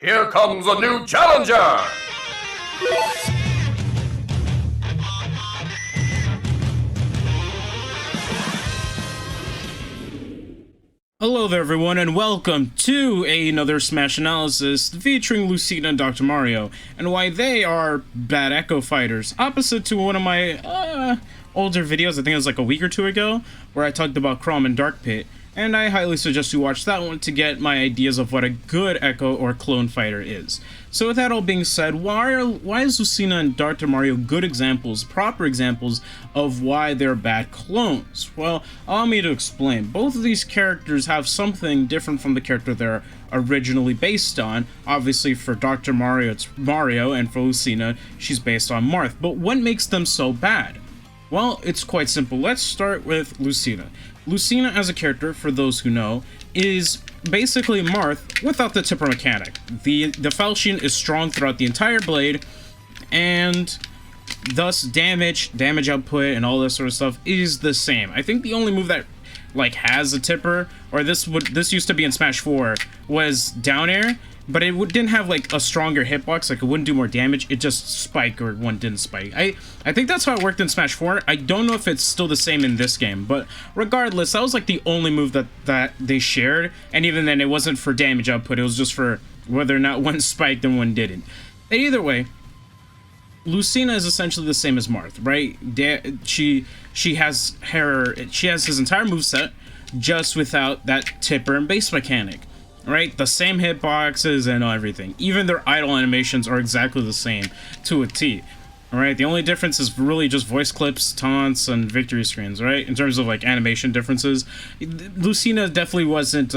Here comes a new challenger! Hello there everyone, and welcome to another Smash analysis featuring Lucina and Dr.Mario, and why they are bad Echo fighters, opposite to one of my older videos. I think it was like a week or two ago, where I talked about Chrom and Dark Pit, and I highly suggest you watch that one to get my ideas of what a good Echo or clone fighter is. So with that all being said, why is Lucina and Dr.Mario good examples, proper examples of why they're bad clones? Well, allow me to explain. Both of these characters have something different from the character they're originally based on. Obviously for Dr. Mario, it's Mario, and for Lucina, she's based on Marth. But what makes them so bad? Well, it's quite simple. Let's start with Lucina. Lucina as a character, for those who know, is basically Marth without the tipper mechanic. The falchion is strong throughout the entire blade, and thus damage output, and all this sort of stuff is the same. I think the only move that like has a tipper, or this used to be in Smash 4, was down air, but it didn't have like a stronger hitbox, like it wouldn't do more damage, it just spiked, or one didn't spike. I think that's how it worked in Smash 4. I don't know if it's still the same in this game, but regardless, that was like the only move that they shared, and even then it wasn't for damage output, it was just for whether or not one spiked and one didn't. And either way, Lucina is essentially the same as Marth, right? She has his entire moveset, just without that tipper and base mechanic. Right, the same hitboxes and everything. Even their idle animations are exactly the same to a T. Alright, the only difference is really just voice clips, taunts, and victory screens, right? In terms of like animation differences, Lucina definitely wasn't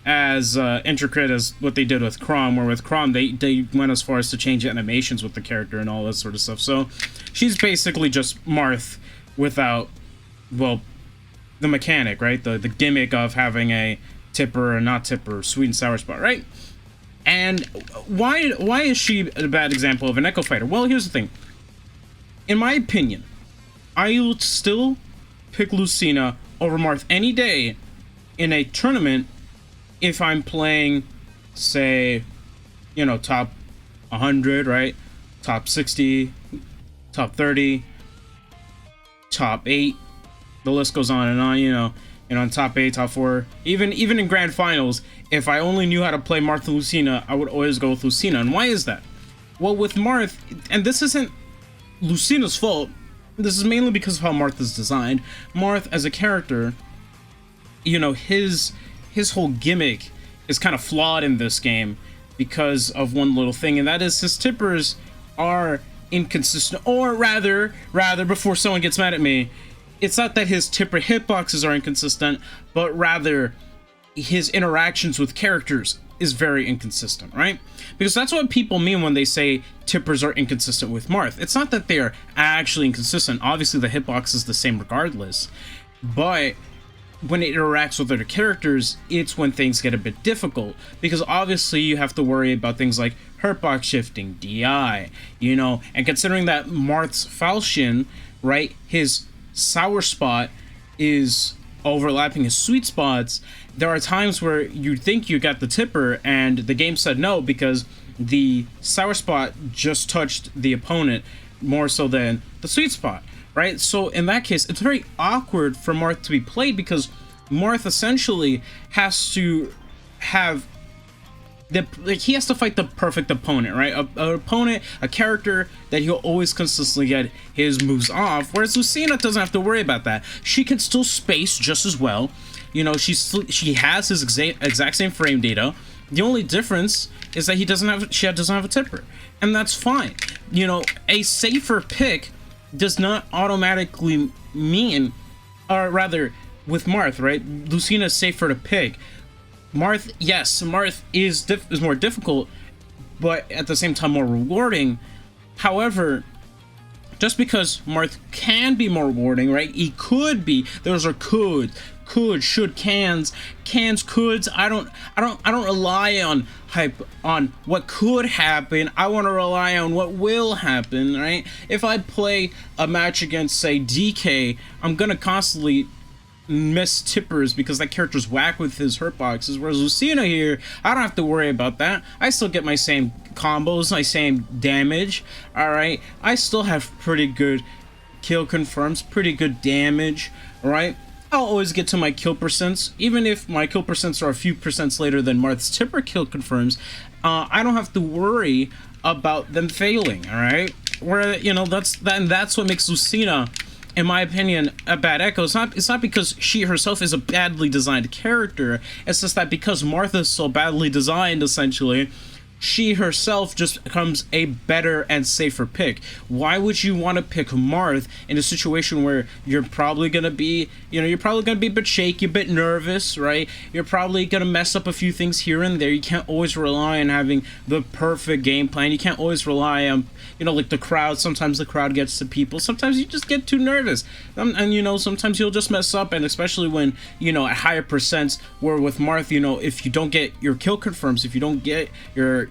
as intricate as what they did with Chrom, where with Chrom they went as far as to change animations with the character and all that sort of stuff. So she's basically just Marth without, well, the mechanic, right? The gimmick of having a tipper or not tipper, sweet and sour spot, right? And why is she a bad example of an Echo fighter? Well, here's the thing. In my opinion, I would still pick Lucina over Marth any day in a tournament if I'm playing, say, you know, top 100, right? Top 60, top 30, top 8. The list goes on and on, you know. And on top 8, top 4, even in grand finals, if I only knew how to play Marth and Lucina, I would always go with Lucina. And why is that? Well, with Marth, and this isn't Lucina's fault, this is mainly because of how Marth is designed. Marth as a character, you know, his whole gimmick is kind of flawed in this game because of one little thing, and that is his tippers are inconsistent, or rather, before someone gets mad at me, it's not that his tipper hitboxes are inconsistent, but rather his interactions with characters is very inconsistent, right? Because that's what people mean when they say tippers are inconsistent with Marth. It's not that they are actually inconsistent. Obviously, the hitbox is the same regardless, but when it interacts with other characters, it's when things get a bit difficult, because obviously you have to worry about things like hurtbox shifting, DI, you know, and considering that Marth's falchion, right, his sour spot is overlapping his sweet spots, there are times where you think you got the tipper and the game said no because the sour spot just touched the opponent more so than the sweet spot, right? So in that case, it's very awkward for Marth to be played because Marth essentially has to have he has to fight the perfect opponent, right? An opponent, a character that he'll always consistently get his moves off, whereas Lucina doesn't have to worry about that. She can still space just as well. You know, she has his exact same frame data. The only difference is that she doesn't have a tipper, and that's fine. You know, a safer pick does not automatically mean, or rather, with Marth, right? Lucina is safer to pick. Marth, yes, Marth is more difficult, but at the same time more rewarding. However, just because Marth can be more rewarding, right? He could be. Those are could, should, cans, coulds. I don't rely on hype on what could happen. I want to rely on what will happen, right? If I play a match against, say, DK, I'm gonna constantly miss tippers because that character's whack with his hurt boxes, whereas Lucina here, I don't have to worry about that. I still get my same combos, my same damage, alright? I still have pretty good kill confirms, pretty good damage, alright? I'll always get to my kill percents, even if my kill percents are a few percents later than Marth's tipper kill confirms. I don't have to worry about them failing, alright? Where, you know, that's what makes Lucina, in my opinion, a bad Echo. It's not because she herself is a badly designed character, it's just that because Marth is so badly designed, essentially, she herself just becomes a better and safer pick. Why would you want to pick Marth in a situation where you're probably going to be, you know, you're probably going to be a bit shaky, a bit nervous, right? You're probably going to mess up a few things here and there. You can't always rely on having the perfect game plan. You can't always rely on, you know, like the crowd. Sometimes the crowd gets to people. Sometimes you just get too nervous. And, you know, sometimes you'll just mess up. And especially when, you know, at higher percents, where with Marth, you know, if you don't get your kill confirms, if you don't get your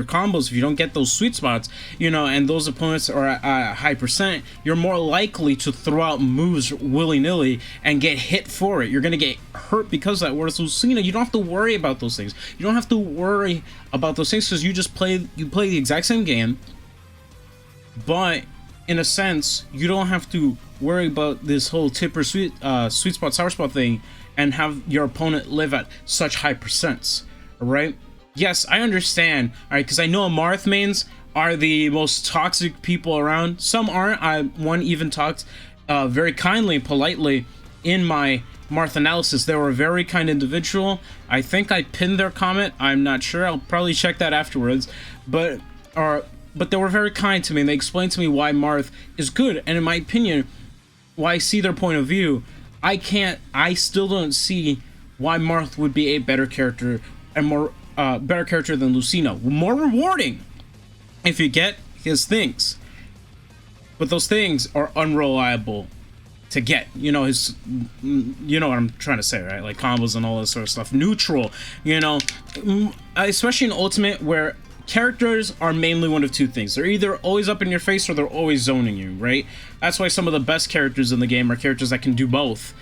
combos, if you don't get those sweet spots, you know, and those opponents are at a high percent, you're more likely to throw out moves willy-nilly and get hit for it. You're gonna get hurt because of that. Whereas Lucina, you don't have to worry about those things. You don't have to worry about those things because you just play the exact same game, but in a sense, you don't have to worry about this whole tipper sweet spot, sour spot thing and have your opponent live at such high percents, alright? Yes, I understand, alright, because I know Marth mains are the most toxic people around. Some aren't. One even talked very kindly and politely in my Marth analysis. They were a very kind individual. I think I pinned their comment. I'm not sure. I'll probably check that afterwards. But they were very kind to me, and they explained to me why Marth is good. And in my opinion, why I see their point of view, I still don't see why Marth would be a better character and more better character than Lucina. More rewarding if you get his things, but those things are unreliable to get. You know, you know what I'm trying to say, right? Like combos and all this sort of stuff. Neutral, you know, especially in Ultimate, where characters are mainly one of two things. They're either always up in your face or they're always zoning you, right? That's why some of the best characters in the game are characters that can do both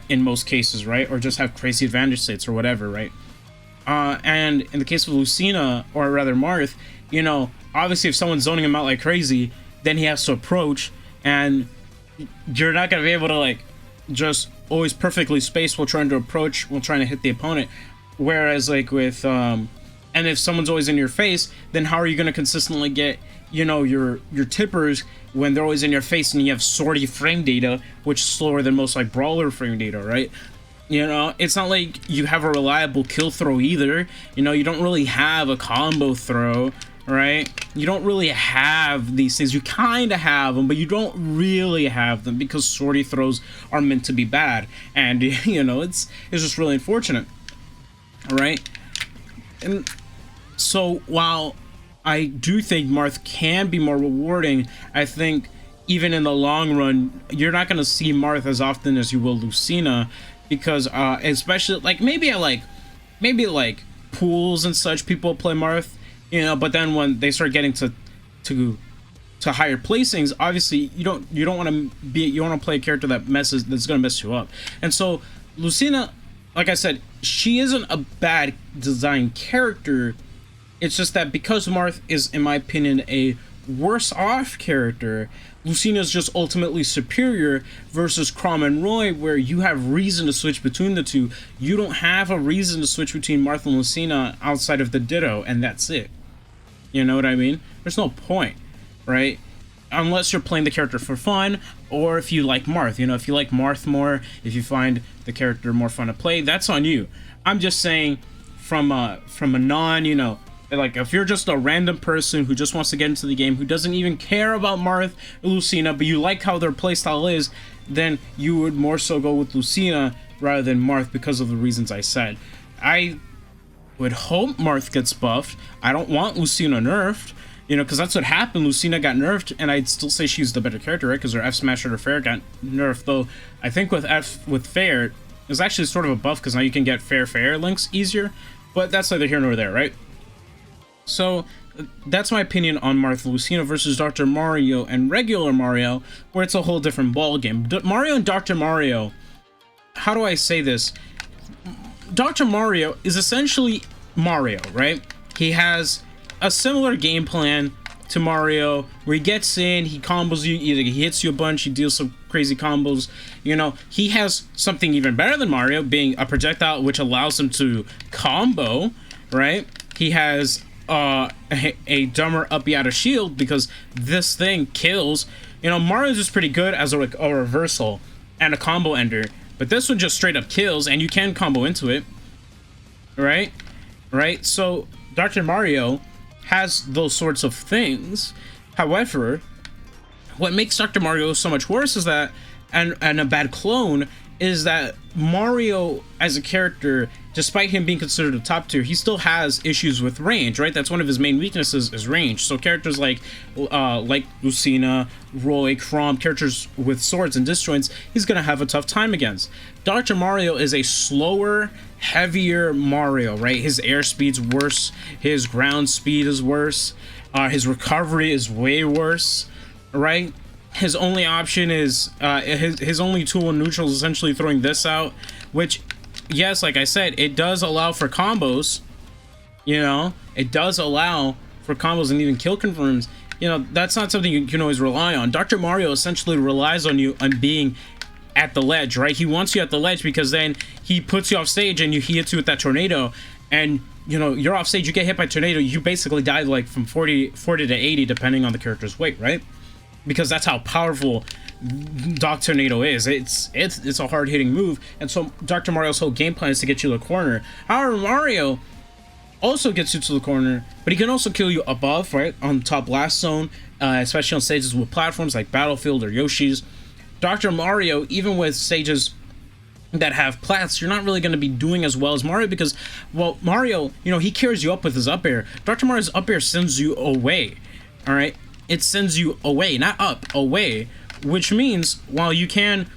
in most cases, right? Or just have crazy advantage states or whatever, right? And in the case of Lucina, or rather Marth, you know, obviously if someone's zoning him out like crazy, then he has to approach, and you're not going to be able to, like, just always perfectly space while trying to approach, while trying to hit the opponent. Whereas, like, with, and if someone's always in your face, then how are you going to consistently get, you know, your tippers when they're always in your face and you have sortie frame data, which is slower than most, like, brawler frame data, right? You know, it's not like you have a reliable kill throw either. You know, you don't really have a combo throw, right? You don't really have these things. You kind of have them, but you don't really have them because sortie throws are meant to be bad. And, you know, it's just really unfortunate, all right? And so while I do think Marth can be more rewarding, I think even in the long run, you're not going to see Marth as often as you will Lucina, because especially like maybe like pools and such, people play Marth, you know, but then when they start getting to higher placings, obviously you don't want to play a character that's going to mess you up. And so Lucina, like I said, she isn't a bad designed character. It's just that because Marth is, in my opinion, a worse off character, Lucina is just ultimately superior versus Crom and Roy, where you have reason to switch between the two. You don't have a reason to switch between Marth and Lucina outside of the Ditto, and that's it. You know what I mean? There's no point, right? Unless you're playing the character for fun, or if you like Marth. You know, if you like Marth more, if you find the character more fun to play, that's on you. I'm just saying from a non, you know, like if you're just a random person who just wants to get into the game, who doesn't even care about Marth or Lucina, but you like how their playstyle is, then you would more so go with Lucina rather than Marth because of the reasons I said. I would hope Marth gets buffed. I don't want Lucina nerfed, you know, because that's what happened. Lucina got nerfed, and I'd still say she's the better character, right? Because her F smash or her fair got nerfed, though I think with fair, it's actually sort of a buff because now you can get fair links easier, but that's neither here nor there, right? So that's my opinion on Marth. Lucina versus Dr. Mario and regular Mario, where it's a whole different ballgame. Mario and Dr. Mario how do I say this? Dr. Mario is essentially Mario, right? He has a similar game plan to Mario, where he gets in, he combos you, either he hits you a bunch, he deals some crazy combos. You know, he has something even better than Mario, being a projectile which allows him to combo, right? He has a dumber up out of shield, because this thing kills. You know, Mario's just pretty good as a reversal and a combo ender, but this one just straight up kills, and you can combo into it, right? So Dr. Mario has those sorts of things. However, what makes Dr. Mario so much worse is that, and a bad clone, is that Mario as a character, despite him being considered a top tier, he still has issues with range, right? That's one of his main weaknesses, is range. So characters like Lucina, Roy, Chrom, characters with swords and disjoints, he's gonna have a tough time against. Dr. Mario is a slower, heavier Mario, right? His airspeed's worse, his ground speed is worse, his recovery is way worse, right? His only option is his only tool in neutral is essentially throwing this out, which, yes, like I said, it does allow for combos. You know, it does allow for combos and even kill confirms. You know, that's not something you can always rely on. Dr. Mario essentially relies on you on being at the ledge, right? He wants you at the ledge, because then he puts you off stage and he hits you with that tornado, and you know, you're off stage, you get hit by tornado, you basically die like from 40 to 80 depending on the character's weight, right? Because that's how powerful Doc Tornado is. It's a hard-hitting move, and so Dr. Mario's whole game plan is to get you to the corner. However, Mario also gets you to the corner, but he can also kill you above, right, on the top blast zone, especially on stages with platforms like Battlefield or Yoshi's. Dr. Mario, even with stages that have plats, you're not really going to be doing as well as Mario, because, well, Mario, you know, he carries you up with his up air. Dr. Mario's up air sends you away, all right? It sends you away, not up, away, which means while you can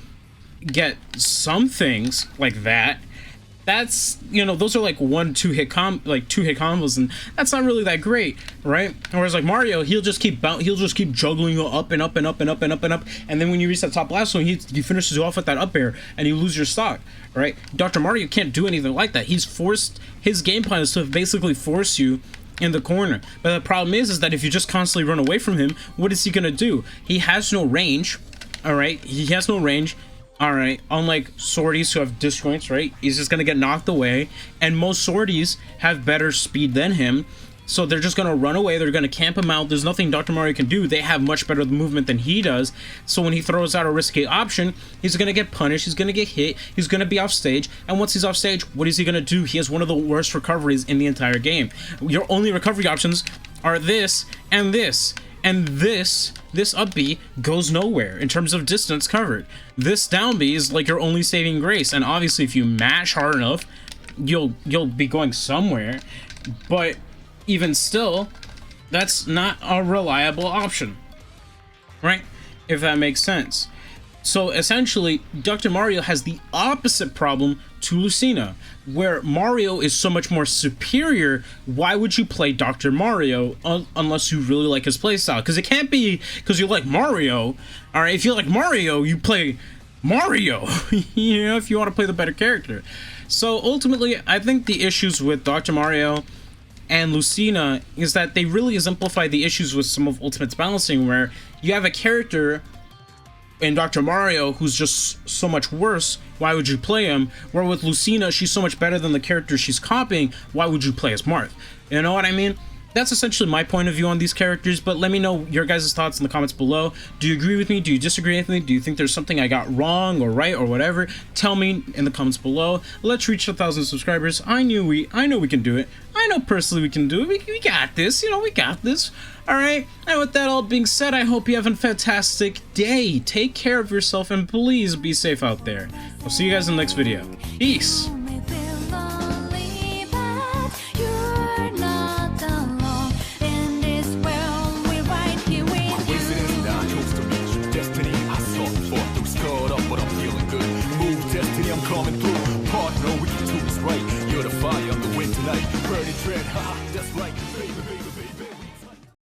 get some things like that, that's, you know, those are like two hit combos, and that's not really that great, right? Whereas like Mario, he'll just keep juggling you up and up and up and up and up and up, and then when you reach that top blast zone, he finishes you off with that up air and you lose your stock, right? Dr. Mario can't do anything like that. His game plan is to basically force you in the corner. But the problem is that if you just constantly run away from him, what is he gonna do? He has no range, all right? He has no range, all right? Unlike swordies who have disjoints, right? He's just gonna get knocked away, and most swordies have better speed than him, so they're just gonna run away. They're gonna camp him out. There's nothing Dr. Mario can do. They have much better movement than he does, so when he throws out a risky option, he's gonna get punished, he's gonna get hit, he's gonna be off stage, and once he's off stage, what is he gonna do? He has one of the worst recoveries in the entire game. Your only recovery options are this and this, and this up B goes nowhere in terms of distance covered. This down B is like your only saving grace, and obviously if you mash hard enough, you'll be going somewhere, but even still, that's not a reliable option, right? If that makes sense. So essentially, Dr. Mario has the opposite problem to Lucina, where Mario is so much more superior. Why would you play Dr. Mario unless you really like his playstyle? Because it can't be because you like Mario. All right, if you like Mario, you play Mario. You know, if you want to play the better character. So ultimately, I think the issues with Dr. Mario and Lucina is that they really exemplify the issues with some of Ultimate's balancing, where you have a character in Dr. Mario who's just so much worse. Why would you play him? Where with Lucina, she's so much better than the character she's copying. Why would you play as Marth? You know what I mean? That's essentially my point of view on these characters, but let me know your guys' thoughts in the comments below. Do you agree with me? Do you disagree with me? Do you think there's something I got wrong or right or whatever? Tell me in the comments below. Let's reach 1,000 subscribers. I know we can do it. I know personally we can do it. We got this. You know, we got this. All right. And with that all being said, I hope you have a fantastic day. Take care of yourself and please be safe out there. I'll see you guys in the next video. Peace. I'm coming through, partner, we can do this right. You're the fire, I'm the wind tonight. Burning dread, haha.